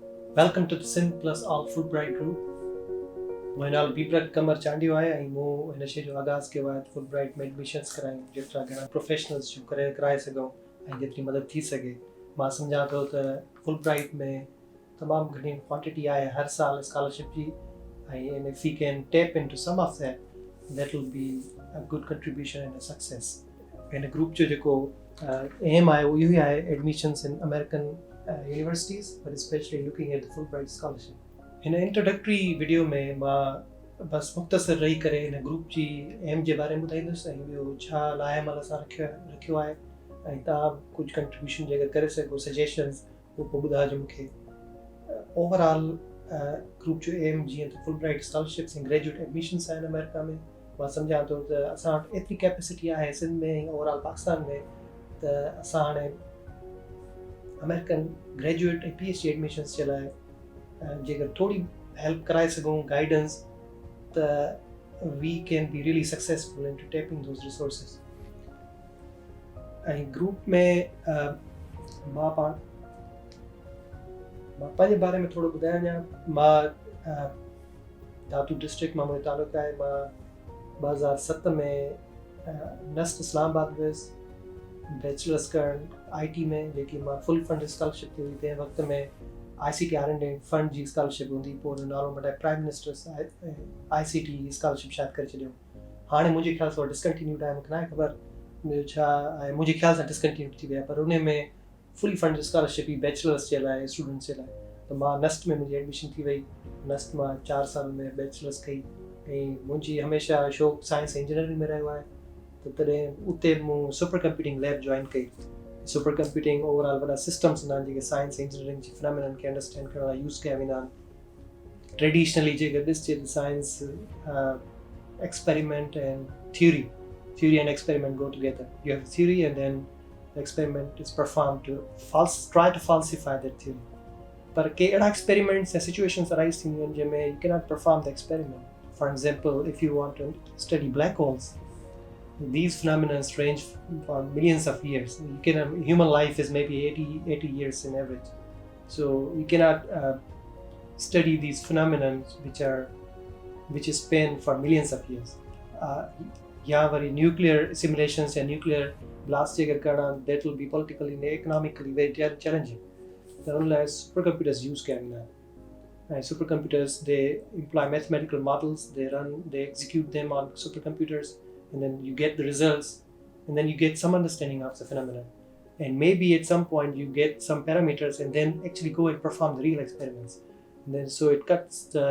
Welcome to the Sin Plus All Fulbright Group. मुंहिंजो नालो बीप्रक कमर चांडियो आहे ऐं मूं हिन शइ जो आगाज़ कयो आहे फुलब्राइट में एडमिशन्स करायूं जेतिरा घणा प्रोफेशनल्स जूं कराए सघूं ऐं जेतिरी मदद थी सघे। मां सम्झां थो त फुलब्राइट में तमामु घणी क्वांटिटी आहे हर साल स्कॉलरशिप जी ऐं if we can tap into some of that will be a good contribution and a success. हिन ग्रुप जो जेको एम आहे उहो इहो ई आहे admissions in American universities, but especially looking at the Fulbright scholarship. हिन इंट्रोडक्टरी वीडियो में मां बस मुख़्तसर रही करे हिन ग्रुप जी एम जे बारे में ॿुधाईंदुसि ऐं ॿियो छा लाहेमल असां रखियो आहे ऐं तव्हां कुझु कंट्रीब्यूशन जे अगरि करे सघो सजेशन्स उहो पोइ ॿुधाइजो मूंखे। ओवरऑल ग्रुप जो एम जीअं त फुलब्राइट स्कॉलरशिप्स ऐं ग्रेजुएट एडमिशन्स आहिनि अमेरिका में। मां सम्झां थो त असां वटि एतिरी कैपेसिटी आहे सिंध में ऐं ओवरऑल पाकिस्तान में त असां हाणे अमेरिकन ग्रेजुएट ऐं PhD एडमिशन्स जे लाइ जेकर थोड़ी हेल्प कराए सघूं गाइडेंस त we can be really successful into tapping those resources. ऐं ग्रुप में मां पंहिंजे बारे में थोरो ॿुधायां। मां धातू डिस्ट्रिक्ट मां मुंहिंजो तालुक़ु आहे। मां 2007 में नस्ट इस्लामाबाद वियुसि बैचलर्स करणु IT में, जेकी मां फुल फंड स्कॉलरशिप ते हुई। तंहिं वक़्त में ICT R&D फंड जी स्कॉलरशिप हूंदी, पोइ हुन नालो मटाए प्राइम मिनिस्टर्स ICT स्कॉलरशिप शायदि करे छॾियो। हाणे मुंहिंजे ख़्याल सां डिसकंटिन्यूड आहे, मूंखे न आहे ख़बर ॿियो छा आहे। मुंहिंजे ख़्याल सां डिसकंटिन्यूड थी विया, पर उन में फुल फंड स्कॉलरशिप ई बैचलर्स जे लाइ स्टूडेंट्स जे लाइ। त मां नस्ट में मुंहिंजी एडमिशन थी वई। नस्ट मां 4 साल में बैचलर्स कई ऐं मुंहिंजी हमेशह शौक़ु साइंस इंजीनियरिंग में रहियो आहे। त तॾहिं उते मूं सुपर कंप्यूटिंग लैब जॉइन कई। सुपर कंप्यूटिंग ओवरऑल वॾा सिस्टम्स हूंदा आहिनि जेके साइंस इंजीनियरिंग जी फिनोमिनन खे अंडरस्टैंड करण लाइ यूज़ कया वेंदा आहिनि। ट्रेडिशनली जेकर ॾिसजे त science experiment and theory and experiment go together. You have theory and then the experiment is performed to try to falsify that theory. पर के अहिड़ा एक्सपेरिमेंट्स या सिचुएशंस अराइज़ थींदियूं आहिनि जंहिंमें you cannot perform the experiment. For example, if you want to study black holes, these phenomena range for millions of years. Human life is maybe 80 years in average. So you cannot study these phenomena which span for millions of years. या वरी nuclear simulations या nuclear blast जे अगरि करणा that will be politically and economically very challenging. त उन लाइ super computers use कया वेंदा आहिनि ऐं supercomputers they employ mathematical models, they execute them on supercomputers and then you get the results and then you get some understanding of the phenomenon, and maybe at some point you get some parameters and then actually go and perform the real experiments, and then so it cuts the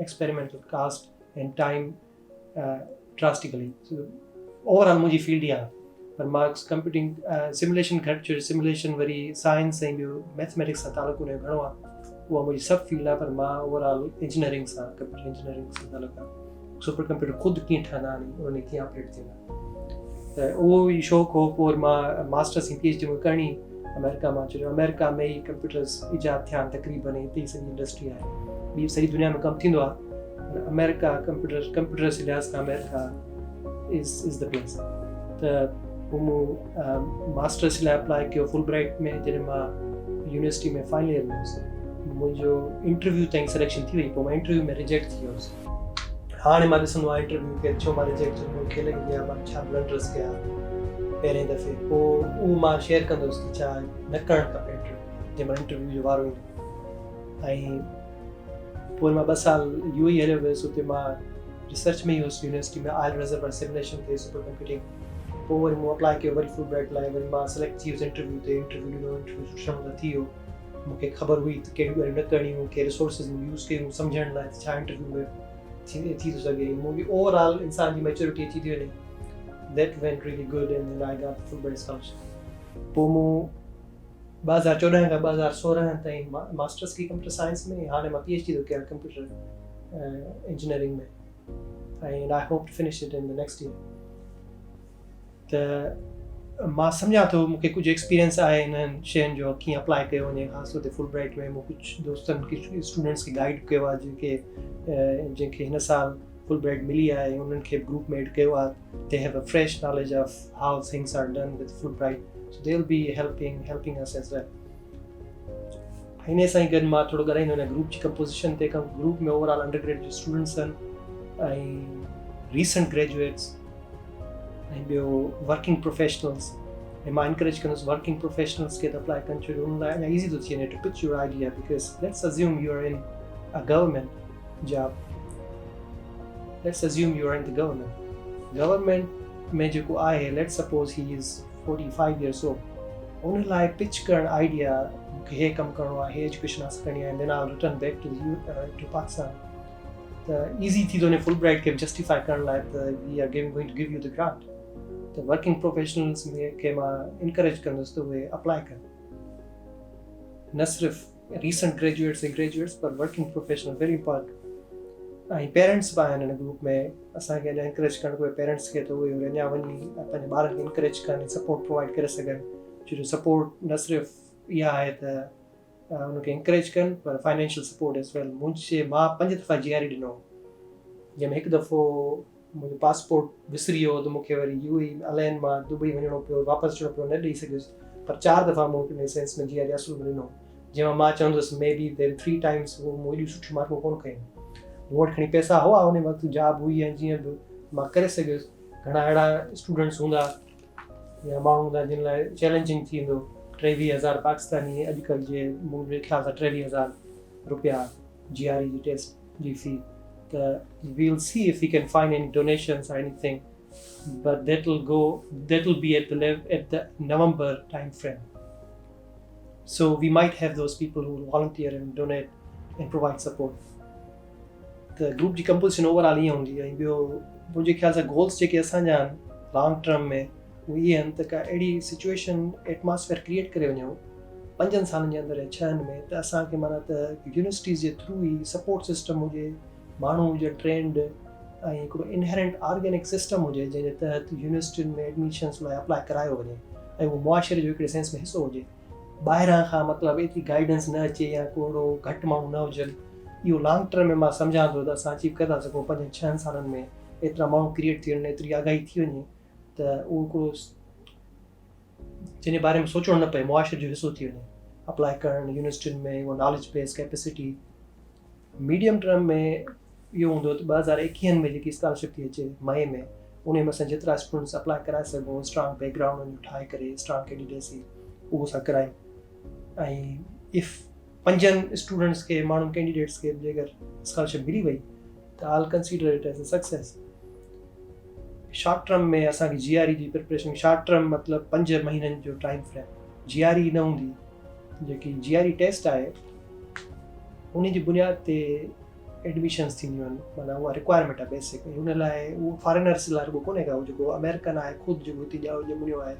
experimental cost and time drastically. So overall मुंहिंजी field आहे, पर marks computing simulation घटि simulation वरी science ऐं ॿियो mathematics सां तालुक़ु हुनजो घणो आहे। उहा मुंहिंजी सभु फील्ड आहे, पर मां ओवरऑल इंजीनियरिंग सां कंप्यूटर इंजीनियरिंग सां तालुक़ु आहे। सुपर कंप्यूटर ख़ुदि कीअं ठहंदा आहिनि, उन्हनि कीअं ऑपरेट थींदा, त उहो ई शौक़ु हो। पोइ मां मास्टर्स ऐं PhD में करणी अमेरिका मां। छो जो अमेरिका में ई कंप्यूटर्स ईजाद थिया आहिनि तक़रीबन, हिते ई सॼी इंडस्ट्री आहे। ॿी सॼी दुनिया में कमु थींदो आहे, पर अमेरिका कंप्यूटर जे लिहाज़ खां अमेरिका इज़ द प्लेस। त पोइ मूं मास्टर्स लाइ अप्लाई कयो फुलब्राइट में। जॾहिं मां यूनिवर्सिटी में फाइनल ईयर में हुयुसि, मुंहिंजो इंटरव्यू ताईं सिलेक्शन थी वई। पोइ मां इंटरव्यू में रिजेक्ट थी वियुसि। हाणे मां ॾिसंदो आहियां इंटरव्यू खे, छो मां रिजेक्ट थियो, मूंखे लॻंदी आहे मां छा ब्लंडर्स कया पहिरें दफ़े। पोइ उहो मां शेयर कंदुसि कि छा न करणु खपे इंटरव्यू जंहिं महिल इंटरव्यू जो वारो ईंदो। ऐं पोइ मां 2 साल UAE हलियो वियुसि। हुते मां रिसर्च में ई हुयुसि यूनिवर्सिटी में, ऑयल रिजर्वर सिमुलेशन ते सुपर कंप्यूटिंग। पोइ वरी मूं अप्लाई कयो वरी फुलब्राइट लाइ, वरी मां सिलेक्ट थी वियुसि इंटरव्यू ते। इंटरव्यू ॾिनो, इंटरव्यू सुठे नमूने थी वियो। मूंखे ख़बर हुई त कहिड़ियूं ॻाल्हियूं न करणियूं, कहिड़े रिसोर्सिस यूज़ कयूं सम्झण लाइ छा इंटरव्यू में थी थो सघे। मुंहिंजी ओवरऑल इंसान जी मैच्योरिटी अची थी वञे। That went really good and I got Fulbright scholarship. पोइ मूं 2014 खां 2016 ताईं मास्टर्स की कंप्यूटर साइंस में। हाणे मां PhD थो कयां कंप्यूटर इंजीनियरिंग में, ऐं I hope to finish it in the next year. त मां सम्झां थो मूंखे कुझु एक्सपीरियंस आहे हिननि शयुनि जो, कीअं अप्लाई कयो वञे। ख़ासि तौर ते फुलब्राइट में मूं कुझु दोस्तनि खे स्टूडेंट्स खे गाइड कयो आहे जंहिंखे हिन साल फुलब्राइट मिली आहे, ऐं उन्हनि खे ग्रुप में एड कयो आहे। They have a fresh knowledge of how things are done with Fulbright, so they will be helping us as well. हिन सां ई गॾु मां थोरो ॻाल्हाईंदो आहियां ग्रुप जी कंपोज़िशन ते ग्रुप में ओवरऑल अंडर ग्रेजुएट स्टूडेंट्स आहिनि ऐं रीसेंट ग्रेजुएट्स ऐं ॿियो वर्किंग प्रोफेशनल्स ऐं मां इनकरेज कंदुसि वर्किंग प्रोफेशनल्स खे त अप्लाई कनि छो जो उन लाइ अञा ईज़ी थो थी वञे to pitch your idea because let's assume you are in a government job let's assume you are in the government में जेको आहे let's suppose he is 45 years old उन लाइ पिच करणु आइडिया मूंखे हे कमु करिणो आहे हे एजुकेशन हासिल करणी आहे then I will return back to Pakistan त ईज़ी थी थो वञे फुल ब्राइट खे जस्टिफाई करण लाइ त we are going to give you the grant त वर्किंग प्रोफेशनल्स में खे मां इनकरेज कंदुसि त उहे अप्लाई कनि न सिर्फ़ु रीसेंट ग्रेजुएट्स पर वर्किंग प्रोफेशनल वेरी इंपॉर्टेंट ऐं पेरेंट्स बि आहिनि हिन ग्रुप में असांखे अञा इनकरेज करणु घुरिजे पेरेंट्स खे त उहे अञा वञी पंहिंजे ॿारनि खे इनकरेज कनि सपोर्ट प्रोवाइड करे सघनि छो जो सपोर्ट न सिर्फ़ु इहा आहे त उनखे इनकरेज कनि पर फाइनेंशियल सपोर्ट एज़ वेल मां 5 दफ़ा GRE ॾिनो जंहिंमें हिकु दफ़ो मुंहिंजो पासपोर्ट विसरी वियो त मूंखे वरी UAE अलाइन मां दुबई वञिणो पियो वापसि अचिणो पियो न ॾेई सघियुसि पर 4 दफ़ा मूं हिन सेंस में GRE असुल में ॾिनो जंहिंमें मां चवंदुसि मे बी देन 3 times मूं एॾियूं सुठियूं मार्कूं कोन कयूं मूं वटि खणी पैसा हुआ उन वक़्तु जॉब हुई ऐं जीअं बि मां करे सघियुसि घणा अहिड़ा स्टूडेंट्स हूंदा या माण्हू हूंदा जिन लाइ चैलेंजिंग थी वेंदो 23,000 पाकिस्तानी अॼुकल्ह जे मुंहिंजे ख़्याल सां 23,000 रुपया GRE जी टेस्ट जी फी त we'll see if we can find any donations or anything but that will be at the November time frame so we might have those people who will volunteer and donate and provide support the group ji composition overall ईअं हूंदी ऐं ॿियो मुंहिंजे ख़्याल सां goals जेके असांजा आहिनि लॉन्ग टर्म में उहे इहे आहिनि त का अहिड़ी सिचुएशन एटमॉस्फेयर क्रिएट करे वञूं 5 सालनि जे अंदरि या 6 में त असांखे माना त यूनिवर्सिटीज़ जे थ्रू ई सपोर्ट सिस्टम हुजे माण्हू हुजे ट्रेंड ऐं हिकिड़ो इनहेरेंट ऑर्गेनिक सिस्टम हुजे जंहिंजे तहत यूनिवर्सिटियुनि में एडमिशन्स लाइ अप्लाई करायो वञे ऐं उहो मुआशरे जो हिकिड़े सेंस में हिसो हुजे ॿाहिरां खां मतिलबु एतिरी गाइडेंस न अचे या कोड़ो घटि माण्हू न हुजनि इहो लॉन्ग टर्म में मां सम्झां थो त असां अचीव करे था सघूं 5-6 सालनि में एतिरा माण्हू क्रिएट थी वञनि एतिरी आगाही थी वञे त उहो हिकिड़ो जंहिंजे बारे में सोचणो न पए मुआशरे जो हिसो थी वञे अप्लाई करणु यूनिवर्सिटियुनि में उहो knowledge base capacity medium term में इहो हूंदो त 2021 में जेकी स्कॉलरशिप थी अचे मई में उन में असां जेतिरा स्टूडेंट्स अप्लाई कराए सघूं स्ट्रॉन्ग बैकग्राउंड उन ठाहे करे स्ट्रॉन्ग कैंडिडेसी उहो असां करायूं ऐं इफ़ 5 स्टूडेंट्स खे माण्हुनि कैंडिडेट्स खे जेकर स्कॉलरशिप मिली वई त I will consider it as a success short term में असांखे GRE जी प्रिपरेशन शॉर्ट टर्म मतिलबु 5 महीननि जो टाइम फ्रेम GRE न हूंदी जेकी GRE टेस्ट आहे उन जी बुनियाद ते एडमिशन्स थींदियूं आहिनि माना उहा रिक्वायरमेंट आहे बेसिक हुन लाइ उहो फॉरेनर्स लाइ रुॻो कोन्हे का जेको अमेरिकन आहे ख़ुदि जेको हिते ॼमियो आहे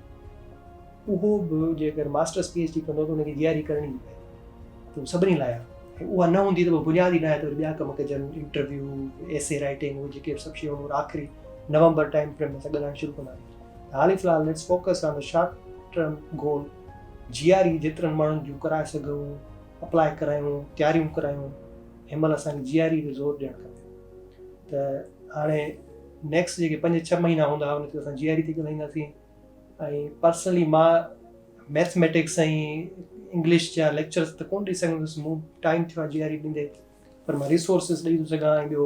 उहो बि जेकर मास्टर्स PhD कंदो त हुनखे GRE करणी पए त उहो सभिनी लाइ आहे ऐं उहा न हूंदी त पोइ बुनियादी न आहे त वरी ॿिया कम कजनि इंटरव्यू एसे राइटिंग उहे जेके सभु शयूं आख़िरी नवंबर टाइम फ्रेम में असां ॻाल्हाइणु शुरू कंदासीं हाली फ़िलहालु let's focus on the short term goal GRE जेतिरनि माण्हुनि जूं कराए सघूं अप्लाई करायूं तयारियूं करायूं हिन महिल असांखे GRE ते ज़ोर ॾियणु खपे त हाणे नेक्स्ट जेके 5-6 महीना हूंदा उन ते असां GRE ते ॻाल्हाईंदासीं ऐं पर्सनली मां मैथमेटिक्स ऐं इंग्लिश जा लेक्चर्स त कोन ॾेई सघंदुसि मूं टाइम थियो आहे GRE ॾींदे पर मां रिसोर्सिस ॾेई थो सघां ऐं ॿियो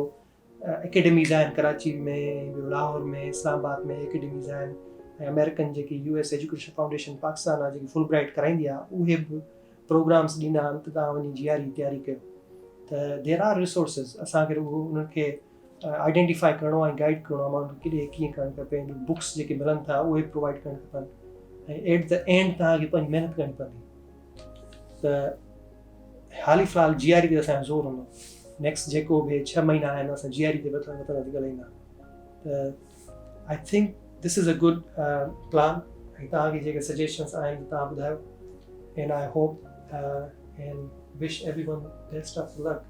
एकेडमीज़ आहिनि कराची में ॿियो लाहौर में इस्लामाबाद में एकेडमीज़ आहिनि ऐं अमेरिकन जेकी US एजुकेशन फाउंडेशन पाकिस्तान आहे जेकी फुल ब्राइट कराईंदी आहे उहे बि प्रोग्राम्स ॾींदा आहिनि त तव्हां वञी GRE तयारी कयो त देर आर रिसोर्सिस असांखे रुॻो उनखे आइडेंटिफाई करिणो आहे गाइड करिणो आहे माण्हुनि खे कीअं करणु खपे बुक्स जेके मिलनि था उहे प्रोवाइड करणु खपनि ऐं एट द एंड तव्हांखे पंहिंजी महिनत करणी पवंदी त हाली फ़िलहालु GRE ते असांजो ज़ोर हूंदो नेक्स्ट जेको बि 6 महीना आहिनि असां GRE ते वधंदासीं ॻाल्हाईंदा त I think this is a good plan ऐं तव्हांखे जेके सजेशन्स आहिनि तव्हां ॿुधायो and I hope and wish everyone best of luck